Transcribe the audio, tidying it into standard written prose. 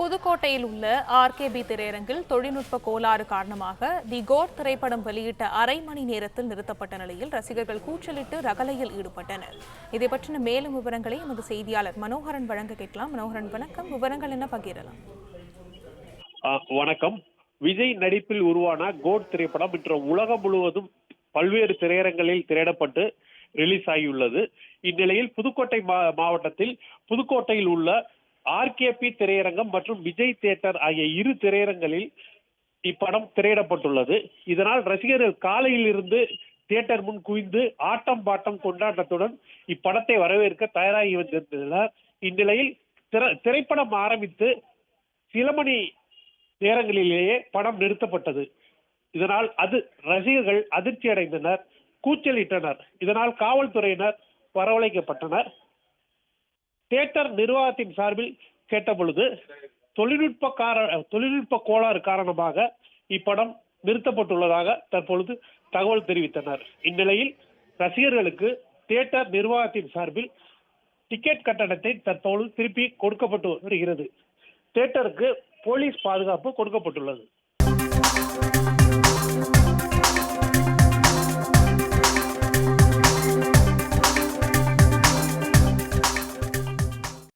புதுக்கோட்டையில் உள்ள ஆர்கேபி திரையரங்கில் தொழில்நுட்ப கோளாறு காரணமாக தி கோட் திரைப்படம் வெளியிட்ட அரை மணி நேரத்தில் நிறுத்தப்பட்ட நிலையில் ரசிகர்கள் கூச்சலிட்டு ரகளையில் ஈடுபட்டனர். இதை பற்றின மேலும் விவரங்களை எமது செய்தியாளர் மனோகரன் வழங்க கேட்கலாம். மனோகரன், வணக்கம். விவரங்கள் என்ன பகிரலாம்? வணக்கம். விஜய் நடிப்பில் உருவான கோட் திரைப்படம் இன்று உலகம் முழுவதும் பல்வேறு திரையரங்களில் திரையிடப்பட்டு ரிலீஸ் ஆகியுள்ளது. இந்நிலையில் புதுக்கோட்டை மாவட்டத்தில் புதுக்கோட்டையில் உள்ள ஆர்கேபி திரையரங்கம் மற்றும் விஜய் தியேட்டர் ஆகிய இரு திரையரங்களில் இப்படம் திரையிடப்பட்டுள்ளது. இதனால் ரசிகர்கள் காலையில் இருந்து தியேட்டர் முன் குவிந்து ஆட்டம் பாட்டம் கொண்டாட்டத்துடன் இப்படத்தை வரவேற்க தயாராகி வந்திருந்தனர். இந்நிலையில் திரைப்படம் ஆரம்பித்து சில மணி நேரங்களிலேயே படம் நிறுத்தப்பட்டது. இதனால் ரசிகர்கள் அதிர்ச்சி அடைந்தனர், கூச்சலிட்டனர். இதனால் காவல்துறையினர் வரவழைக்கப்பட்டனர். தியேட்டர் நிர்வாகத்தின் சார்பில் கேட்டபொழுது தொழில்நுட்ப கோளாறு காரணமாக இப்படம் நிறுத்தப்பட்டுள்ளதாக தற்பொழுது தகவல் தெரிவித்தனர். இந்நிலையில் ரசிகர்களுக்கு தியேட்டர் நிர்வாகத்தின் சார்பில் டிக்கெட் கட்டணத்தை தற்பொழுது திருப்பி கொடுக்கப்பட்டு வருகிறது. தியேட்டருக்கு போலீஸ் பாதுகாப்பு கொடுக்கப்பட்டுள்ளது.